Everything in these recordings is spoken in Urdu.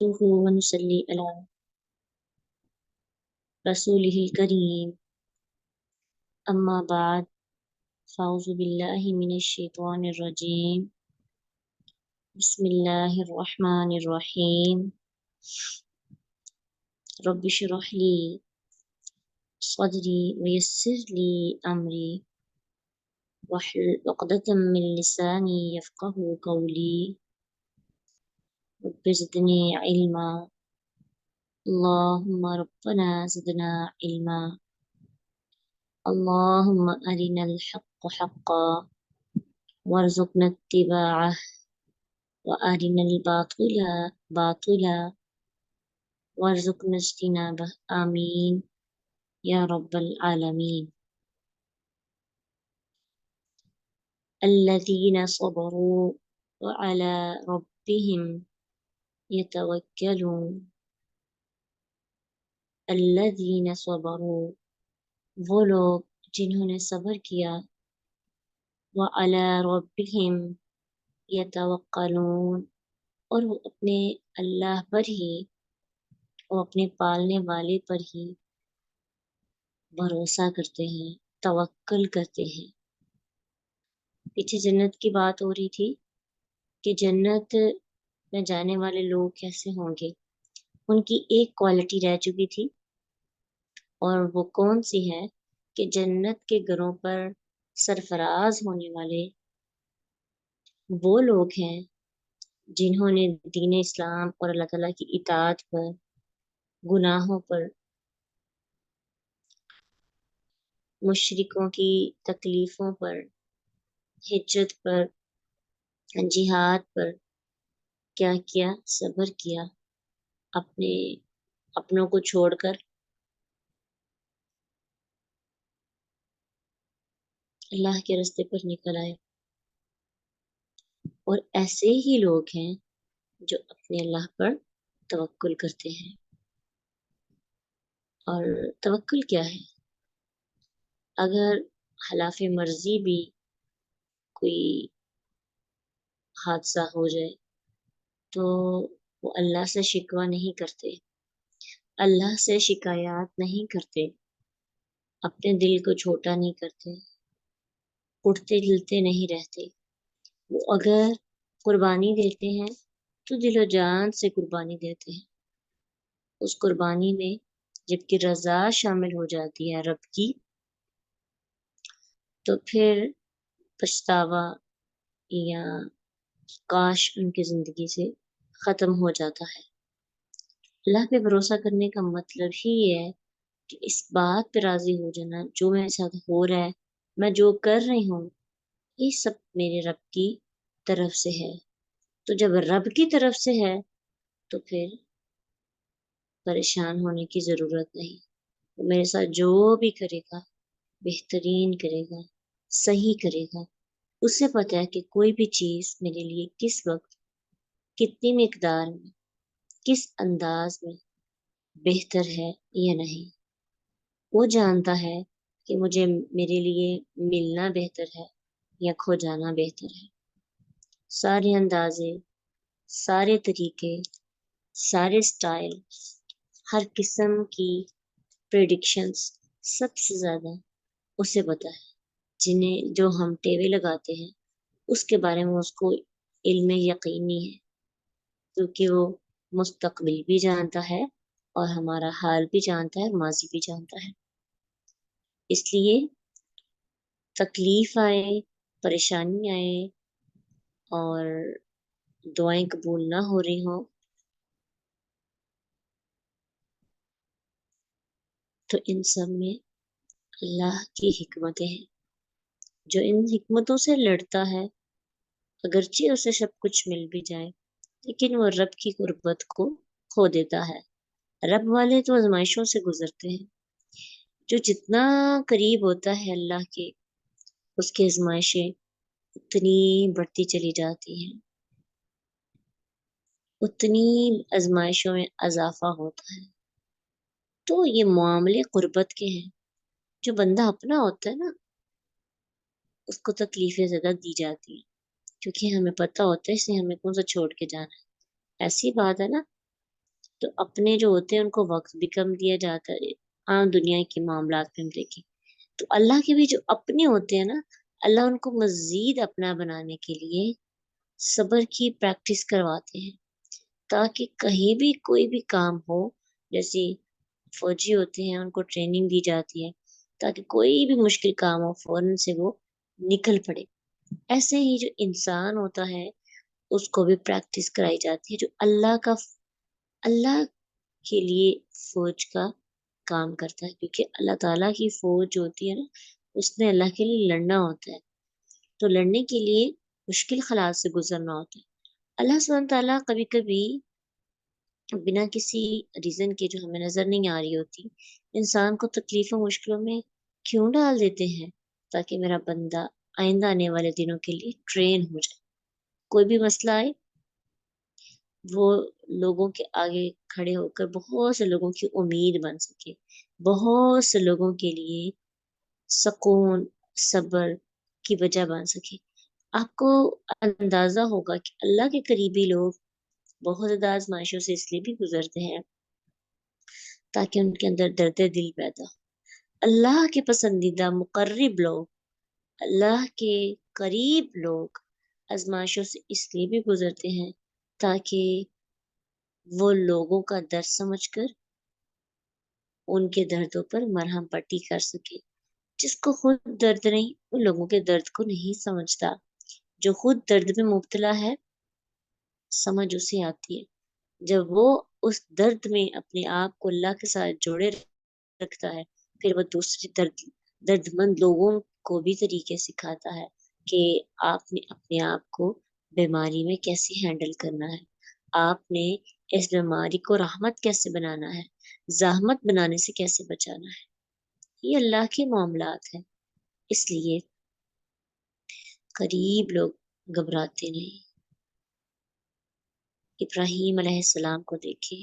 ونصلي على رسوله الكريم أما بعد فأعوذ بالله من الشيطان الرجيم بسم الله الرحمن الرحيم رب اشرح لي صدري ويسر لي أمري واحلل عقدة من لساني يفقه قولي رب زدني علما اللهم ربنا زدنا علما اللهم أرنا الحق حقا وارزقنا اتباعه وأرنا الباطل باطلا وارزقنا اجتنابه آمين يا رب العالمين الذين صبروا وعلى ربهم يتوكلون الذين صبروا وہ لوگ جنہوں نے صبر کیا وعلى ربهم يتوکلون اور وہ اپنے اللہ پر ہی اور اپنے پالنے والے پر ہی بھروسہ کرتے ہیں، توکل کرتے ہیں۔ پیچھے جنت کی بات ہو رہی تھی کہ جنت میں جانے والے لوگ کیسے ہوں گے۔ ان کی ایک کوالٹی رہ چکی تھی اور وہ کون سی ہے کہ جنت کے گھروں پر سرفراز ہونے والے وہ لوگ ہیں جنہوں نے دین اسلام اور اللہ تعالیٰ کی اطاعت پر، گناہوں پر، مشرکوں کی تکلیفوں پر، ہجرت پر، جہاد پر کیا کیا، صبر کیا، اپنوں کو چھوڑ کر اللہ کے راستے پر نکل آئے۔ اور ایسے ہی لوگ ہیں جو اپنے اللہ پر توکل کرتے ہیں۔ اور توکل کیا ہے؟ اگر خلاف مرضی بھی کوئی حادثہ ہو جائے تو وہ اللہ سے شکوہ نہیں کرتے، اللہ سے شکایات نہیں کرتے، اپنے دل کو چھوٹا نہیں کرتے، اٹھتے گلتے نہیں رہتے۔ وہ اگر قربانی دیتے ہیں تو دل و جان سے قربانی دیتے ہیں۔ اس قربانی میں جب کہ رضا شامل ہو جاتی ہے رب کی، تو پھر پچھتاوا یا کاش ان کی زندگی سے ختم ہو جاتا ہے۔ اللہ پہ بھروسہ کرنے کا مطلب ہی یہ ہے کہ اس بات پہ راضی ہو جانا جو میرے ساتھ ہو رہا ہے، میں جو کر رہی ہوں، یہ سب میرے رب کی طرف سے ہے۔ تو جب رب کی طرف سے ہے تو پھر پریشان ہونے کی ضرورت نہیں۔ وہ میرے ساتھ جو بھی کرے گا بہترین کرے گا، صحیح کرے گا۔ اسے پتہ ہے کہ کوئی بھی چیز میرے لیے کس وقت، کتنی مقدار میں، کس انداز میں بہتر ہے یا نہیں۔ وہ جانتا ہے کہ مجھے میرے لیے ملنا بہتر ہے یا کھو جانا بہتر ہے۔ سارے اندازے، سارے طریقے، سارے سٹائل، ہر قسم کی پریڈکشنز سب سے زیادہ اسے پتہ ہے۔ جو ہم ٹیوے لگاتے ہیں اس کے بارے میں اس کو علم یقینی ہے، کیونکہ وہ مستقبل بھی جانتا ہے اور ہمارا حال بھی جانتا ہے اور ماضی بھی جانتا ہے۔ اس لیے تکلیف آئے، پریشانی آئے اور دعائیں قبول نہ ہو رہی ہوں تو ان سب میں اللہ کی حکمتیں ہیں۔ جو ان حکمتوں سے لڑتا ہے، اگرچہ اسے سب کچھ مل بھی جائے لیکن وہ رب کی قربت کو کھو دیتا ہے۔ رب والے تو آزمائشوں سے گزرتے ہیں۔ جو جتنا قریب ہوتا ہے اللہ کے، اس کی آزمائشیں اتنی بڑھتی چلی جاتی ہیں، اتنی آزمائشوں میں اضافہ ہوتا ہے۔ تو یہ معاملے قربت کے ہیں۔ جو بندہ اپنا ہوتا ہے نا، اس کو تکلیفیں زیادہ دی جاتی ہیں، کیونکہ ہمیں پتہ ہوتا ہے اسے ہمیں کون سا چھوڑ کے جانا ہے۔ ایسی بات ہے نا تو اپنے جو ہوتے ہیں ان کو وقت بھی کم دیا جاتا ہے عام دنیا کے معاملات میں ہم دیکھیں تو اللہ کے بھی جو اپنے ہوتے ہیں نا اللہ ان کو مزید اپنا بنانے کے لیے صبر کی پریکٹس کرواتے ہیں تاکہ کہیں بھی کوئی بھی کام ہو جیسے فوجی ہوتے ہیں ان کو ٹریننگ دی جاتی ہے تاکہ کوئی بھی مشکل کام ہو فوراً سے وہ نکل پڑے ایسے ہی جو انسان ہوتا ہے اس کو بھی پریکٹس کرائی جاتی ہے جو اللہ کے لیے فوج کا کام کرتا ہے کیونکہ اللہ تعالیٰ کی فوج جو ہوتی ہے نا اس نے اللہ کے لیے لڑنا ہوتا ہے تو لڑنے کے لیے مشکل حالات سے گزرنا ہوتا ہے اللہ سبحانہ تعالیٰ کبھی کبھی بنا کسی ریزن کے جو ہمیں نظر نہیں آ رہی ہوتی انسان کو تکلیف و مشکلوں میں کیوں ڈال دیتے ہیں تاکہ میرا بندہ آئندہ آنے والے دنوں کے لیے ٹرین ہو جائے کوئی بھی مسئلہ آئے وہ لوگوں کے آگے کھڑے ہو کر بہت سے لوگوں کی امید بن سکے بہت سے لوگوں کے لیے سکون صبر کی وجہ بن سکے آپ کو اندازہ ہوگا کہ اللہ کے قریبی لوگ بہت زیادہ آزمائشوں سے اس لیے بھی گزرتے ہیں تاکہ ان کے اندر درد دل پیدا ہو اللہ کے پسندیدہ مقرب لوگ اللہ کے قریب لوگ آزمائشوں سے اس لیے بھی گزرتے ہیں تاکہ وہ لوگوں کا درد سمجھ کر ان کے دردوں پر مرہم پٹی کر سکے جس کو خود درد نہیں ان لوگوں کے درد کو نہیں سمجھتا جو خود درد میں مبتلا ہے سمجھ اسے آتی ہے جب وہ اس درد میں اپنے آپ کو اللہ کے ساتھ جوڑے رکھتا ہے پھر وہ دوسرے درد مند لوگوں کو بھی طریقے سکھاتا ہے کہ آپ نے اپنے آپ کو بیماری میں کیسے ہینڈل کرنا ہے آپ نے اس بیماری کو رحمت کیسے بنانا ہے زحمت بنانے سے کیسے بچانا ہے یہ اللہ کے معاملات ہیں اس لیے قریب لوگ گھبراتے نہیں ابراہیم علیہ السلام کو دیکھے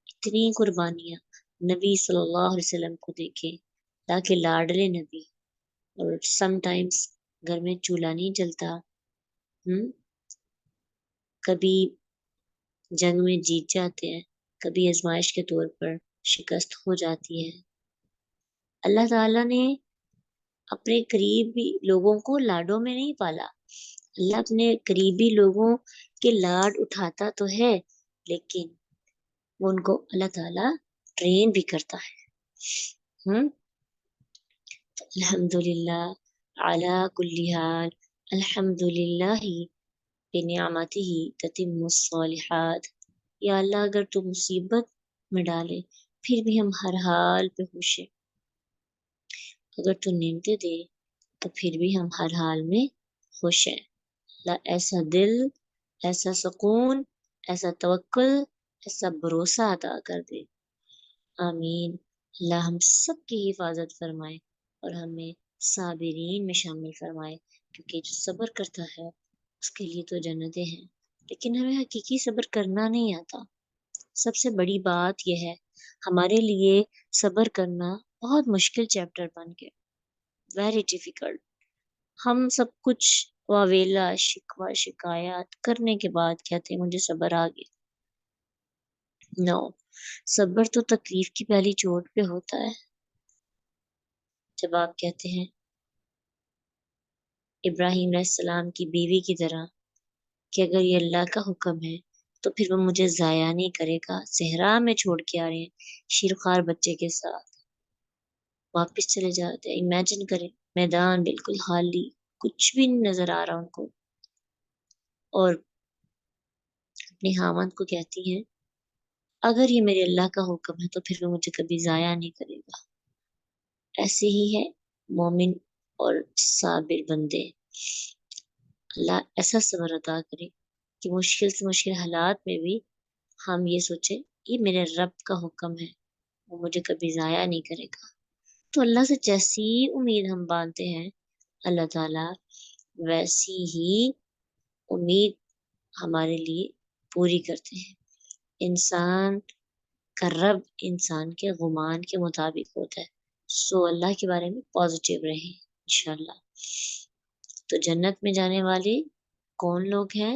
اتنی قربانیاں نبی صلی اللہ علیہ وسلم کو دیکھے تاکہ لاڈلے نبی اور سم ٹائمز گھر میں چولہا نہیں جلتا کبھی جنگ میں جیت جاتے ہیں کبھی آزمائش کے طور پر شکست ہو جاتی ہے اللہ تعالیٰ نے اپنے قریبی لوگوں کو لاڈوں میں نہیں پالا اللہ اپنے قریبی لوگوں کے لاڈ اٹھاتا تو ہے لیکن وہ ان کو اللہ تعالیٰ ٹرین بھی کرتا ہے الحمد للہ اعلیٰ کل حال الحمد للہ بنعمتہ تتم الصالحات یا اللہ اگر تو مصیبت میں ڈالے پھر بھی ہم ہر حال پہ خوش ہیں اگر تو نعمتیں دے تو پھر بھی ہم ہر حال میں خوش ہیں اللہ ایسا دل ایسا سکون ایسا توکل ایسا بھروسہ عطا کر دے آمین اللہ ہم سب کی حفاظت فرمائے اور ہمیں صابرین میں شامل فرمائے کیونکہ جو صبر کرتا ہے اس کے لیے تو جنتیں ہیں لیکن ہمیں حقیقی صبر کرنا نہیں آتا سب سے بڑی بات یہ ہے ہمارے لیے صبر کرنا بہت مشکل چیپٹر بن گیا ویری ڈیفیکلٹ ہم سب کچھ واویلا شکوہ شکایات کرنے کے بعد کہتے ہیں مجھے صبر آ گیا نو صبر تو تکلیف کی پہلی چوٹ پہ ہوتا ہے جب آپ کہتے ہیں ابراہیم علیہ السلام کی بیوی کی طرح کہ اگر یہ اللہ کا حکم ہے تو پھر وہ مجھے ضائع نہیں کرے گا صحرا میں چھوڑ کے آ رہے ہیں شیرخوار بچے کے ساتھ واپس چلے جاتے ہیں امیجن کریں میدان بالکل خالی کچھ بھی نہیں نظر آ رہا ان کو اور اپنے خاوند کو کہتی ہیں اگر یہ میرے اللہ کا حکم ہے تو پھر وہ مجھے کبھی ضائع نہیں کرے گا ایسے ہی ہے مومن اور صابر بندے اللہ ایسا صبر عطا کرے کہ مشکل سے مشکل حالات میں بھی ہم یہ سوچیں یہ میرے رب کا حکم ہے وہ مجھے کبھی ضائع نہیں کرے گا تو اللہ سے جیسی امید ہم باندھتے ہیں اللہ تعالیٰ ویسی ہی امید ہمارے لیے پوری کرتے ہیں انسان کا رب انسان کے گمان کے مطابق ہوتا ہے سو اللہ کے بارے میں پازیٹیو رہیں انشاءاللہ تو جنت میں جانے والے کون لوگ ہیں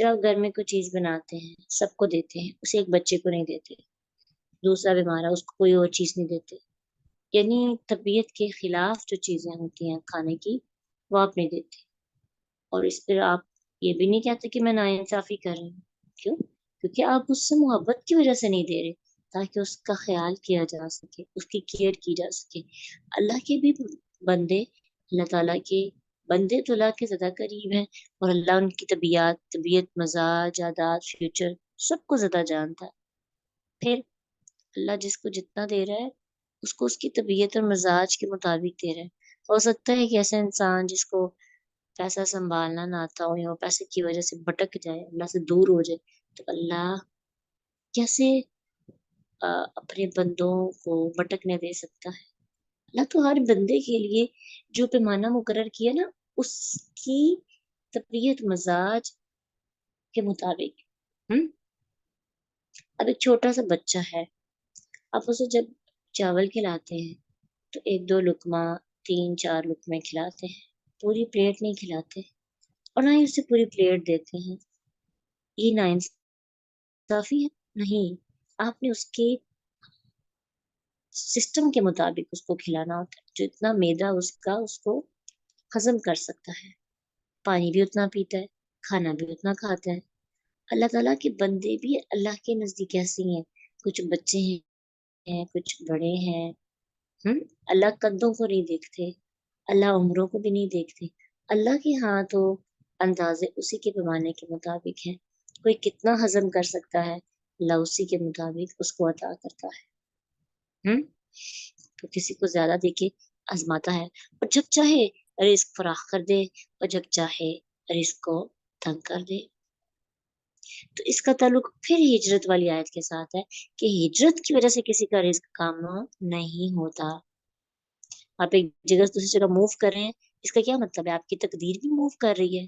جب گھر میں کوئی چیز بناتے ہیں سب کو دیتے ہیں، اسے ایک بچے کو نہیں دیتے، دوسرا بیمار ہے اس کو کوئی اور چیز نہیں دیتے، یعنی طبیعت کے خلاف جو چیزیں ہوتی ہیں کھانے کی وہ آپ نہیں دیتے، اور اس پر آپ یہ بھی نہیں کہتے کہ میں ناانصافی کر رہی ہوں، کیوں؟ کیونکہ آپ اس سے محبت کی وجہ سے نہیں دے رہے، تاکہ اس کا خیال کیا جا سکے، اس کی کیئر کی جا سکے۔ اللہ کے بھی بندے، اللہ تعالیٰ کے بندے تو اللہ کے زیادہ قریب ہیں، اور اللہ ان کی طبیعت، مزاج، عادات، فیوچر سب کو زیادہ جانتا ہے۔ پھر اللہ جس کو جتنا دے رہا ہے اس کو اس کی طبیعت اور مزاج کے مطابق دے رہا ہے۔ ہو سکتا ہے کہ ایسا انسان جس کو پیسہ سنبھالنا نہ آتا ہو یا وہ پیسے کی وجہ سے بھٹک جائے، اللہ سے دور ہو جائے، تو اللہ کیسے اپنے بندوں کو بھٹکنے دے سکتا ہے؟ اللہ تو ہر بندے کے لیے جو پیمانہ مقرر کیا نا، اس کی طبیعت مزاج کے مطابق۔ اب ایک چھوٹا سا بچہ ہے، آپ اسے جب چاول کھلاتے ہیں تو ایک دو لقمہ، تین چار لقمے کھلاتے ہیں، پوری پلیٹ نہیں کھلاتے، اور نہ ہی اسے پوری پلیٹ دیتے ہیں۔ یہ ناانصافی ہے؟ نہیں، آپ نے اس کے سسٹم کے مطابق اس کو کھلانا ہوتا ہے، جو اتنا میدا اس کو ہضم کر سکتا ہے، پانی بھی اتنا پیتا ہے، کھانا بھی اتنا کھاتا ہے۔ اللہ تعالیٰ کے بندے بھی اللہ کے نزدیک ایسے ہی ہیں، کچھ بچے ہیں، کچھ بڑے ہیں۔ اللہ قدوں کو نہیں دیکھتے، اللہ عمروں کو بھی نہیں دیکھتے، اللہ کے ہاں تو اندازے اسی کے پیمانے کے مطابق ہے، کوئی کتنا ہضم کر سکتا ہے اللہ اسی کے مطابق اس کو عطا کرتا ہے۔ تو کسی کو زیادہ دے کے آزماتا ہے، اور جب چاہے رزق فراخ کر دے، اور جب چاہے رزق کو تنگ کر دے۔ تو اس کا تعلق پھر ہجرت والی آیت کے ساتھ ہے کہ ہجرت کی وجہ سے کسی کا رزق کام نہیں ہوتا۔ آپ ایک جگہ سے دوسری جگہ موو کر رہے ہیں، اس کا کیا مطلب ہے؟ آپ کی تقدیر بھی موو کر رہی ہے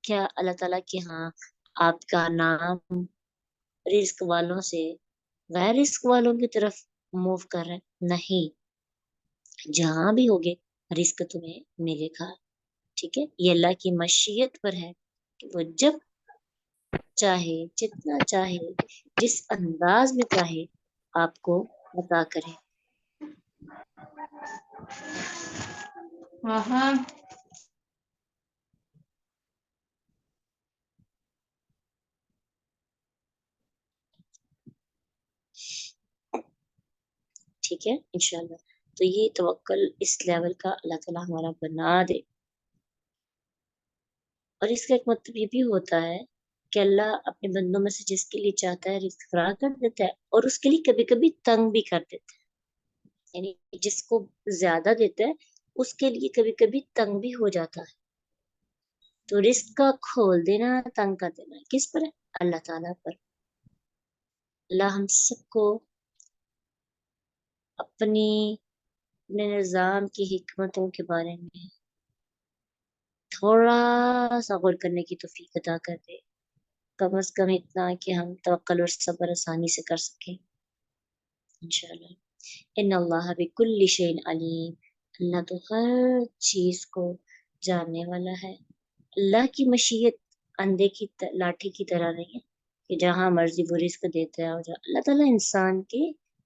کیا؟ اللہ تعالیٰ کے ہاں آپ کا نام رزق والوں سے غیر رزق والوں کی طرف موو کر رہے ہیں؟ نہیں، جہاں بھی ہوگے رزق تمہیں ملے گا، ٹھیک ہے؟ یہ اللہ کی مشیت پر ہے کہ وہ جب چاہے، جتنا چاہے، جس انداز میں چاہے آپ کو عطا کرے۔ ٹھیک ہے انشاءاللہ۔ تو یہ توکل اس لیول کا اللہ تعالیٰ ہمارا بنا دے، اور اس کا ایک مطلب یہ بھی ہوتا ہے کہ اللہ اپنے بندوں میں سے جس کے لیے چاہتا ہے رزق فراہ کر دیتا ہے، اور اس کے لیے کبھی کبھی تنگ بھی کر دیتا ہے، یعنی جس کو زیادہ دیتا ہے اس کے لیے کبھی کبھی تنگ بھی ہو جاتا ہے۔ تو رزق کا کھول دینا، تنگ کر دینا کس پر ہے؟ اللہ تعالیٰ پر۔ اللہ ہم سب کو اپنے نظام کی حکمتوں کے بارے میں تھوڑا سا غور کرنے کی توفیق عطا کر دے، کم از کم اتنا کہ ہم توکل اور صبر آسانی سے کر سکیں انشاءاللہ۔ ان اللہ بکل شیء علیم، اللہ تو ہر چیز کو جاننے والا ہے۔ اللہ کی مشیت اندھے کی لاٹھی کی طرح نہیں ہے کہ جہاں مرضی وہ رزق دیتا ہے، اور اللہ تعالیٰ انسان کے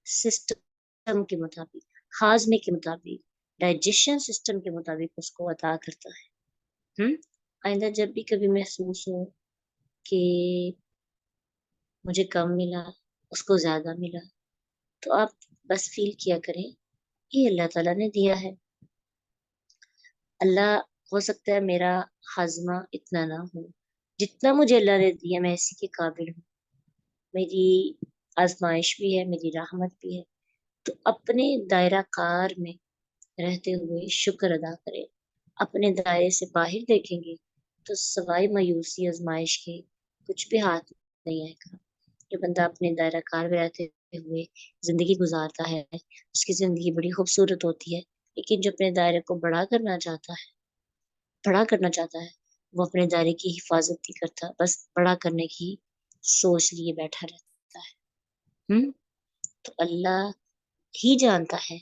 سسٹم کے مطابق، ہاضمے کے مطابق، ڈائجیشن سسٹم کے مطابق اس کو عطا کرتا ہے۔ آئندہ جب بھی کبھی محسوس ہو کہ مجھے کم ملا، اس کو زیادہ ملا، تو آپ بس فیل کیا کریں یہ اللہ تعالیٰ نے دیا ہے۔ اللہ، ہو سکتا ہے میرا ہاضمہ اتنا نہ ہو، جتنا مجھے اللہ نے دیا میں اسی کے قابل ہوں، میری آزمائش بھی ہے، میری رحمت بھی ہے، تو اپنے دائرہ کار میں رہتے ہوئے شکر ادا کریں۔ اپنے دائرے سے باہر دیکھیں گے تو سوائے مایوسی آزمائش کے کچھ بھی ہاتھ نہیں آئے گا۔ جو بندہ اپنے دائرہ کار میں رہتے ہوئے زندگی گزارتا ہے اس کی زندگی بڑی خوبصورت ہوتی ہے، لیکن جو اپنے دائرے کو بڑا کرنا چاہتا ہے وہ اپنے دائرے کی حفاظت نہیں کرتا، بس بڑا کرنے کی سوچ لیے بیٹھا رہتا ہے۔ تو اللہ ہی جانتا ہے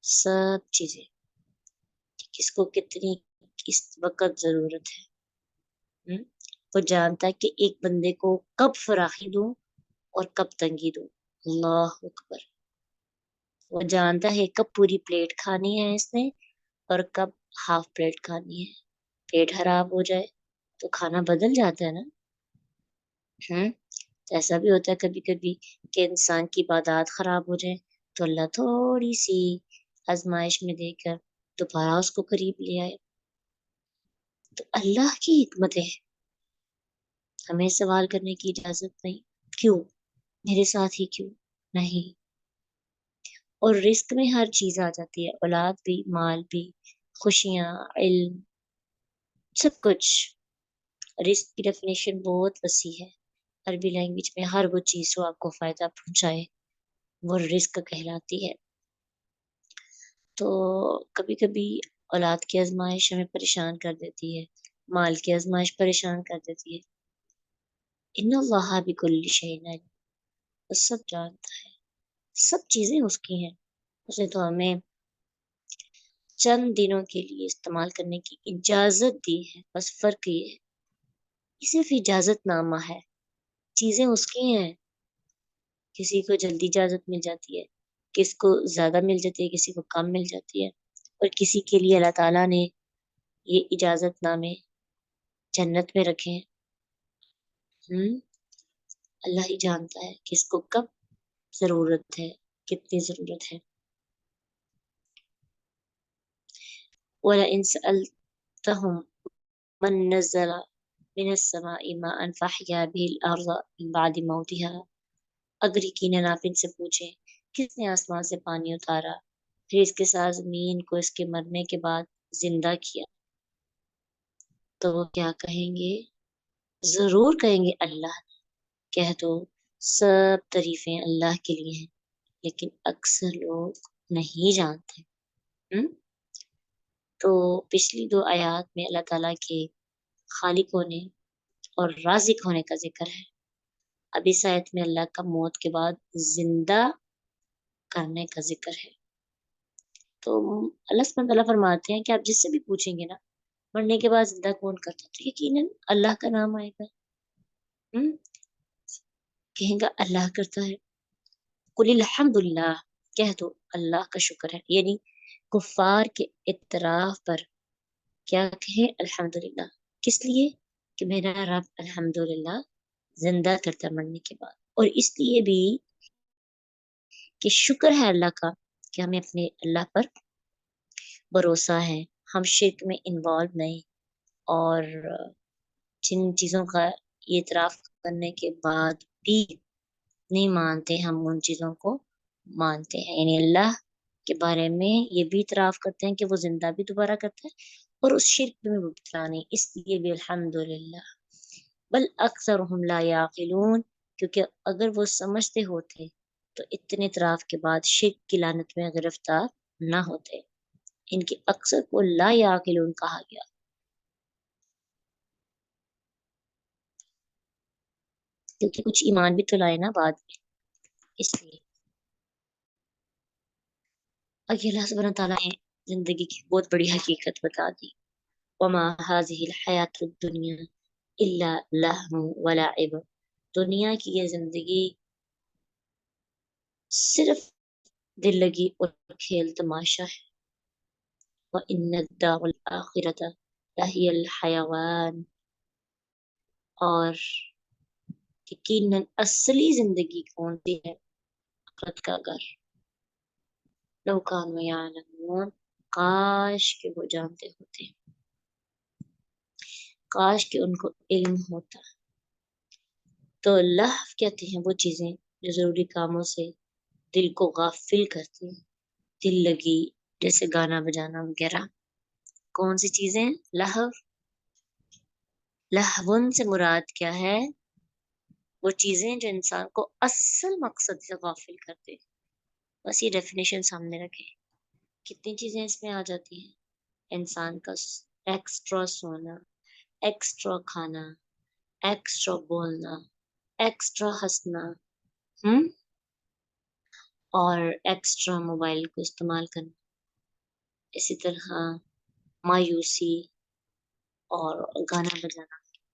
سب چیزیں، کس کو کتنی کس وقت ضرورت ہے۔ وہ جانتا ہے کہ ایک بندے کو کب فراخی دوں اور کب تنگی دوں. اللہ اکبر. وہ جانتا ہے کب پوری پلیٹ کھانی ہے اس نے اور کب ہاف پلیٹ کھانی ہے. پیٹ خراب ہو جائے تو کھانا بدل جاتا ہے نا. ہوں ایسا بھی ہوتا ہے کبھی کبھی کہ انسان کی عبادات خراب ہو جائے تو اللہ تھوڑی سی آزمائش میں دے کر دوبارہ اس کو قریب لے آئے. تو اللہ کی حکمت ہے. ہمیں سوال کرنے کی اجازت نہیں کیوں میرے ساتھ ہی کیوں نہیں. اور رزق میں ہر چیز آ جاتی ہے، اولاد بھی، مال بھی، خوشیاں، علم، سب کچھ. رزق کی ڈیفینیشن بہت وسیع ہے. عربی لینگویج میں ہر وہ چیز جو آپ کو فائدہ پہنچائے وہ رزق کہلاتی ہے. تو کبھی کبھی اولاد کی آزمائش ہمیں پریشان کر دیتی ہے، مال کی آزمائش پریشان کر دیتی ہے. ان اللہ بکل شیء علیم. وہ سب جانتا ہے، سب چیزیں اس کی ہیں. اس نے تو ہمیں چند دنوں کے لیے استعمال کرنے کی اجازت دی ہے. بس فرق یہ ہے یہ صرف اجازت نامہ ہے. چیزیں اس کی ہیں. کسی کو جلدی اجازت مل جاتی ہے، کس کو زیادہ مل جاتی ہے، کسی کو کم مل جاتی ہے. اور کسی کے لیے اللہ تعالیٰ نے یہ اجازت نامے جنت میں رکھے ہیں. اللہ ہی جانتا ہے کس کو کب ضرورت ہے، کتنی ضرورت ہے. وَلَئِنْ سَأَلْتَهُمْ مَنْ نَزَّلَ مِنَ السَّمَاءِ مَاءً فَأَحْيَا بِهِ الْأَرْضَ مِنْ بَعْدِ مَوْتِهَا. اگر یقیناً آپ ان سے پوچھیں کس نے آسمان سے پانی اتارا پھر اس کے ساتھ زمین کو اس کے مرنے کے بعد زندہ کیا، تو وہ کیا کہیں گے؟ ضرور کہیں گے اللہ. کہہ دو سب تعریفیں اللہ کے لیے ہیں لیکن اکثر لوگ نہیں جانتے. تو پچھلی 2 آیات میں اللہ تعالیٰ کے خالق ہونے اور رازق ہونے کا ذکر ہے. اب اس آیت میں اللہ کا موت کے بعد زندہ کرنے کا ذکر ہے. تو اللہ سبحانہ تعالیٰ فرماتے ہیں کہ آپ جس سے بھی پوچھیں گے نا مرنے کے بعد زندہ کون کرتا تو یقیناً اللہ کا نام آئے گا. کہیں گا اللہ کرتا ہے. قل الحمدللہ، کہہ دو اللہ کا شکر ہے. یعنی کفار کے اعتراف پر کیا کہیں الحمدللہ. کس لیے کہ میرا رب الحمدللہ زندہ کرتا مرنے کے بعد. اور اس لیے بھی کہ شکر ہے اللہ کا کہ ہمیں اپنے اللہ پر بھروسہ ہے، ہم شرک میں انوالو نہیں. اور جن چیزوں کا اعتراف کرنے کے بعد بھی نہیں مانتے ہم ان چیزوں کو مانتے ہیں. یعنی اللہ کے بارے میں یہ بھی اعتراف کرتے ہیں کہ وہ زندہ بھی دوبارہ کرتا ہے اور اس شرک میں مبتلا نہیں. اس لیے بھی الحمدللہ. بل اکثرهم لا یعقلون، کیونکہ اگر وہ سمجھتے ہوتے تو اتنے اعتراف کے بعد شرک کی لعنت میں گرفتار نہ ہوتے. ان کے اکثر کو لا یعقلون کہا گیا. کیونکہ کچھ ایمان بھی تو لائے نا بعد میں، اس لیے. اگر اللہ سبحانہ تعالیٰ نے زندگی کی بہت بڑی حقیقت بتا دی. وما هذه الحیات الدنیا الا لہو ولعب. دنیا کی یہ زندگی صرف دل لگی اور کھیل تماشا ہے. وَإِنَّ الدَّارَ الْآخِرَةَ لَهِيَ الْحَيَوَانُ. اور یقیناً اصلی زندگی کون سی ہے؟ آخرت کا گھر. لو کانوا یعلمون، کاش کہ وہ جانتے ہوتے، کاش کہ ان کو علم ہوتا. تو لہو کہتے ہیں وہ چیزیں جو ضروری کاموں سے دل کو غافل کرتی ہیں. دل لگی جیسے گانا بجانا وغیرہ. کون سی چیزیں؟ لہو. لہون سے مراد کیا ہے؟ وہ چیزیں جو انسان کو اصل مقصد سے غافل کرتے. بس یہ ڈیفینیشن سامنے رکھے. کتنی چیزیں اس میں آ جاتی ہیں. انسان کا ایکسٹرا سونا، ایکسٹرا کھانا، ایکسٹرا بولنا، ایکسٹرا ہنسنا، اور ایکسٹرا موبائل کو استعمال کرنا. اسی طرح مایوسی اور گانا بجانا.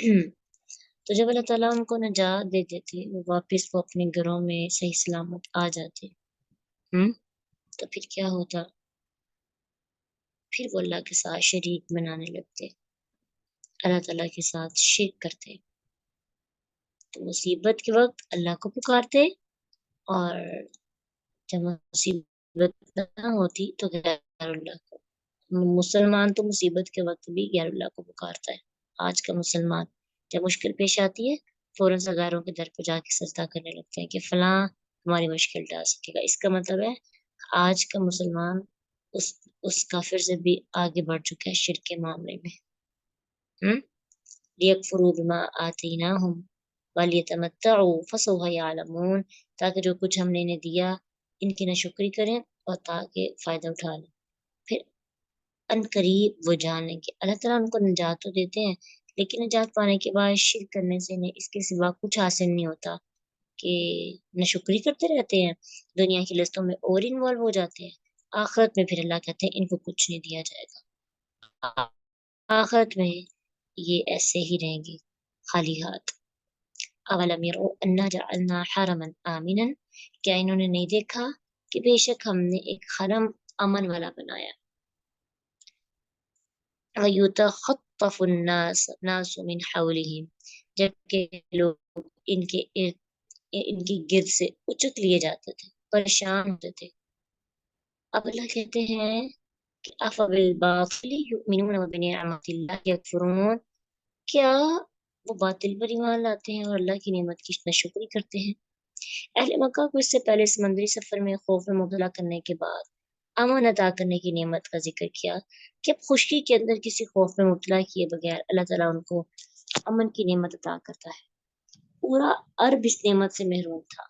تو جب اللہ تعالیٰ ان کو نجات دیتے تھے وہ واپس وہ اپنے گھروں میں صحیح سلامت آ جاتے تو پھر کیا ہوتا؟ پھر وہ اللہ کے ساتھ شریک بنانے لگتے، اللہ تعالیٰ کے ساتھ شرک کرتے، تو مصیبت کے وقت اللہ کو پکارتے، اور جب مصیبت نہ ہوتی تو غیر اللہ کو۔ مسلمان تو مصیبت کے وقت بھی غیر اللہ کو پکارتا ہے۔ آج کا مسلمان جب مشکل پیش آتی ہے فوراً غیروں کے در پہ جا کے سجدہ کرنے لگتے ہیں کہ فلاں ہماری مشکل ڈال سکے گا۔ اس کا مطلب ہے آج کا مسلمان اس کافر سے بھی آگے بڑھ چکا ہے شرک کے معاملے میں۔ لِيَكْفُرُوا بِمَا آتَيْنَاهُمْ وَلْيَتَمَتَّعُوا فَسَوْفَ يَعْلَمُونَ، تاکہ جو کچھ ہم نے انہیں دیا ان کی ناشکری کریں اور تاکہ فائدہ اٹھا لیں، پھر ان قریب وہ جان لیں گے۔ اللہ تعالیٰ ان کو نجات تو دیتے ہیں لیکن نجات پانے کے بعد شرک کرنے سے انہیں اس کے سوا کچھ حاصل نہیں ہوتا، کہ ناشکری کرتے رہتے ہیں، دنیا کی لذتوں میں اور انوالو ہو جاتے ہیں، آخرت میں پھر اللہ کہتے ہیں ان کو کچھ نہیں دیا جائے گا، آخرت میں یہ ایسے ہی رہیں گے خالی ہاتھ۔ اولم یروا انا جعلنا حرما آمنا، کیا انہوں نے نہیں دیکھا کہ بے شک ہم نے ایک حرم امن والا بنایا۔ وَيُتَخَطَّفُ النَّاسُ مِنْ حَوْلِهِمْ، جبکہ لوگ ان کے گرد سے اچک لیے جاتے تھے، پریشان ہوتے تھے۔ اب اللہ کہتے ہیں کہ أَفَبِالْبَاطِلِ يُؤْمِنُونَ وَبِنِعْمَةِ اللَّهِ يَكْفُرُونَ، کیا وہ باطل پر ایمان لاتے ہیں اور اللہ کی نعمت کی ناشکری کرتے ہیں؟ اہل مکہ کو اس سے پہلے سمندری سفر میں خوف میں مبتلا کرنے کے بعد امن عطا کرنے کی نعمت کا ذکر کیا کہ اب خشکی کے اندر کسی خوف میں مبتلا کیے بغیر اللہ تعالیٰ ان کو امن کی نعمت عطا کرتا ہے۔ پورا عرب اس نعمت سے محروم تھا،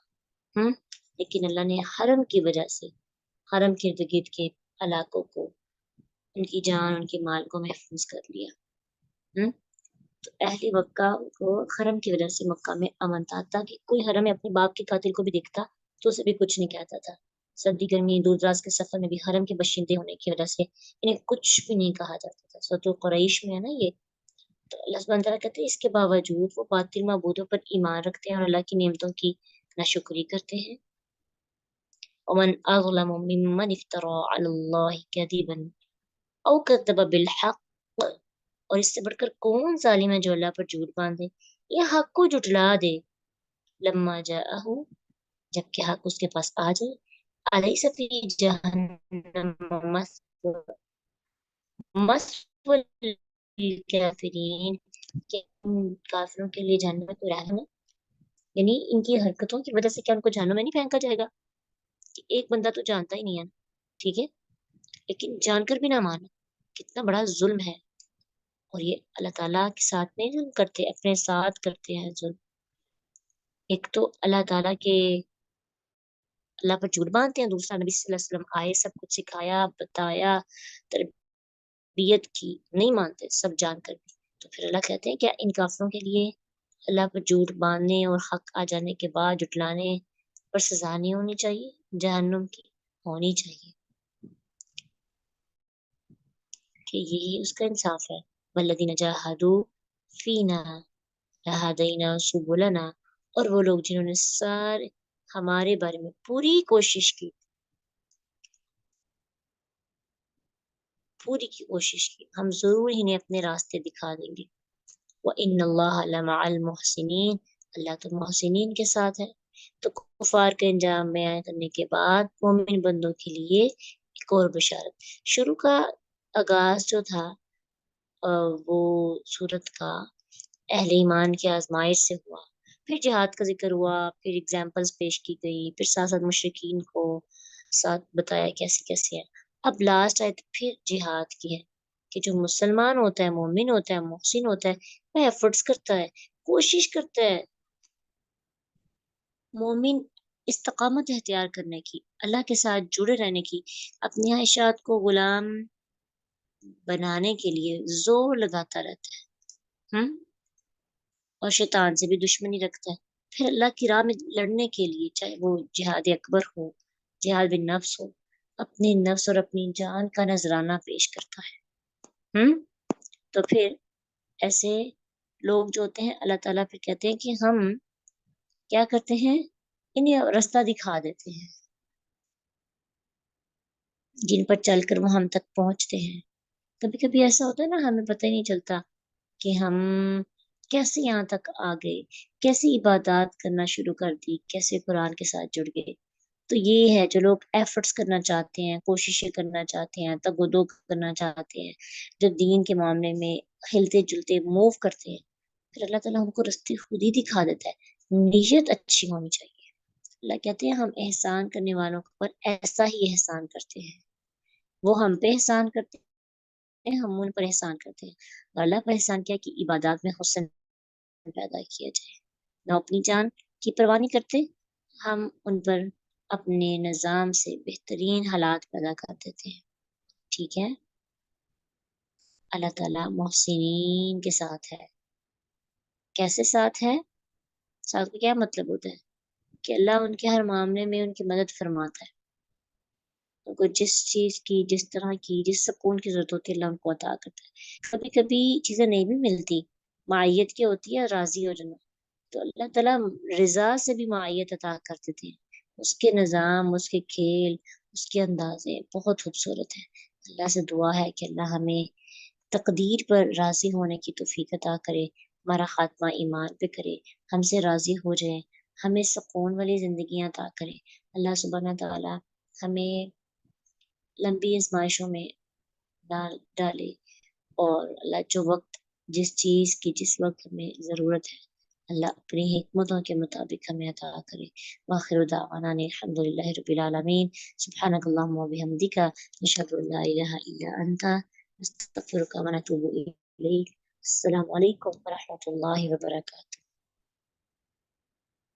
لیکن اللہ نے حرم کی وجہ سے حرم کے ارد گرد کے علاقوں کو، ان کی جان ان کے مال کو محفوظ کر لیا۔ تو اہل مکہ کو حرم کی وجہ سے مکہ میں امن تھا، تاکہ کوئی حرم میں اپنے باپ کے قاتل کو بھی دیکھتا تو اسے بھی کچھ نہیں کہتا تھا۔ سردی گرمی دور دراز کے سفر میں بھی حرم کے باشندے ہونے کی وجہ سے انہیں کچھ بھی نہیں کہا جاتا تھا۔ سورۃ قریش میں ہے نا یہ۔ تو اللہ سبحانہ تعالیٰ کہتے ہیں اس کے باوجود وہ باطل معبودوں پر ایمان رکھتے ہیں اور اللہ کی نعمتوں کی ناشکری کرتے ہیں۔ ومن اظلم ممن افترى على الله كذبا او كذب بالحق، اور اس سے بڑھ کر کون ظالم ہے جو اللہ پر جھوٹ باندھے یا حق کو جھٹلا دے۔ لما جاءہ، جب کہ حق اس کے پاس آ جائے، الیس فی جہنم مثوی للکافرین، کہ ان کافروں کے لیے جہنم میں کوئی رہائش ہے؟ یعنی ان کی حرکتوں کی وجہ سے کیا ان کو جہنم میں نہیں پھینکا جائے گا؟ کہ ایک بندہ تو جانتا ہی نہیں ہے، ٹھیک ہے، لیکن جان کر بھی نہ مانا، کتنا بڑا ظلم ہے۔ اور یہ اللہ تعالیٰ کے ساتھ نہیں ظلم کرتے، اپنے ساتھ کرتے ہیں ظلم۔ ایک تو اللہ تعالیٰ کے اللہ پر جھوٹ باندھتے ہیں، دوسرا نبی صلی اللہ علیہ وسلم آئے سب کچھ سکھایا بتایا تربیت کی، نہیں مانتے سب جان کر بھی۔ تو پھر اللہ کہتے ہیں کیا ان کافروں کے لیے اللہ پر جھوٹ باندھنے اور حق آ جانے کے بعد جھٹلانے پر سزا نہیں ہونی چاہیے؟ جہنم کی ہونی چاہیے، کہ یہی اس کا انصاف ہے۔ والذین جاہدوا فینا لہدینا سبلنا، اور وہ لوگ جنہوں نے سارے ہمارے بارے میں پوری کوشش کی، پوری کی کوشش کی، ہم ضرور انہیں اپنے راستے دکھا دیں گے۔ وَإِنَّ اللَّهَ لَمَعَ الْمُحْسِنِينَ، اللہ تو محسنین کے ساتھ ہے۔ تو کفار کے انجام بیان کرنے کے بعد مومن بندوں کے لیے ایک اور بشارت۔ شروع کا آغاز جو تھا وہ صورت کا اہل ایمان کی آزمائش سے ہوا، پھر جہاد کا ذکر ہوا، پھر اگزامپلز پیش کی گئی، پھر ساتھ ساتھ مشرکین کو ساتھ بتایا کیسے کیسے ہے۔ اب لاسٹ آیت پھر جہاد کی ہے، کہ جو مسلمان ہوتا ہے، مومن ہوتا ہے، محسن ہوتا ہے، وہ ایفرٹس کرتا ہے، کوشش کرتا ہے، مومن استقامت اختیار کرنے کی، اللہ کے ساتھ جڑے رہنے کی، اپنی خواہشات کو غلام بنانے کے لیے زور لگاتا رہتا ہے، اور شیطان سے بھی دشمنی رکھتا ہے، پھر اللہ کی راہ میں لڑنے کے لیے چاہے وہ جہاد اکبر ہو، جہاد بن نفس ہو، اپنے نفس اور اپنی جان کا نذرانہ پیش کرتا ہے۔ تو پھر ایسے لوگ جو ہوتے ہیں اللہ تعالیٰ پھر کہتے ہیں کہ ہم کیا کرتے ہیں، انہیں راستہ دکھا دیتے ہیں جن پر چل کر وہ ہم تک پہنچتے ہیں۔ کبھی کبھی ایسا ہوتا ہے نا، ہمیں پتہ ہی نہیں چلتا کہ ہم کیسے یہاں تک آ گئے، کیسے عبادات کرنا شروع کر دی، کیسے قرآن کے ساتھ جڑ گئے۔ تو یہ ہے جو لوگ ایفرٹس کرنا چاہتے ہیں، کوششیں کرنا چاہتے ہیں، تگ و دو کرنا چاہتے ہیں، جو دین کے معاملے میں ہلتے جلتے موو کرتے ہیں، پھر اللہ تعالیٰ ہم کو رستے خود ہی دکھا دیتا ہے۔ نیت اچھی ہونی چاہیے۔ اللہ کہتے ہیں ہم احسان کرنے والوں پر ایسا ہی احسان کرتے ہیں، وہ ہم پہ احسان کرتے ہیں، ہم ان پر احسان کرتے ہیں۔ اور اللہ پر احسان کیا کہ عبادات میں حسن پیدا کیا جائے، نہ اپنی جان کی پرواہ نہیں کرتے، ہم ان پر اپنے نظام سے بہترین حالات پیدا کر دیتے ہیں۔ ٹھیک ہے، اللہ تعالیٰ محسنین کے ساتھ ہے۔ کیسے ساتھ ہے؟ ساتھ کا کیا مطلب ہوتا ہے کہ اللہ ان کے ہر معاملے میں ان کی مدد فرماتا ہے، ان کو جس چیز کی، جس طرح کی، جس سکون کی ضرورت ہوتی ہے اللہ ان کو عطا کرتا ہے۔ کبھی کبھی چیزیں نہیں بھی ملتی، معیت کیا ہوتی ہے، راضی ہو جانا، تو اللہ تعالیٰ رضا سے بھی معیت عطا کر دیتے ہیں۔ اس کے نظام، اس کے کھیل، اس کے اندازے بہت خوبصورت ہے۔ اللہ سے دعا ہے کہ اللہ ہمیں تقدیر پر راضی ہونے کی توفیق عطا کرے، ہمارا خاتمہ ایمان پہ کرے، ہم سے راضی ہو جائے، ہمیں سکون والی زندگیاں عطا کرے۔ اللہ سبحانہ تعالیٰ ہمیں لمبی آزمائشوں میں نہ ڈالے، اور اللہ جو وقت، جس چیز کی جس وقت ہمیں ضرورت ہے، اللہ اپنی حکمتوں کے مطابق ہمیں عطا کرے۔ وآخر دعوانا ان الحمد للہ رب العالمین۔ سبحانک اللہم و بحمدک، نشہد ان لا الہ الا انت، نستغفرک و نتوب الیک۔ السلام علیکم ورحمۃ اللہ وبرکاتہ۔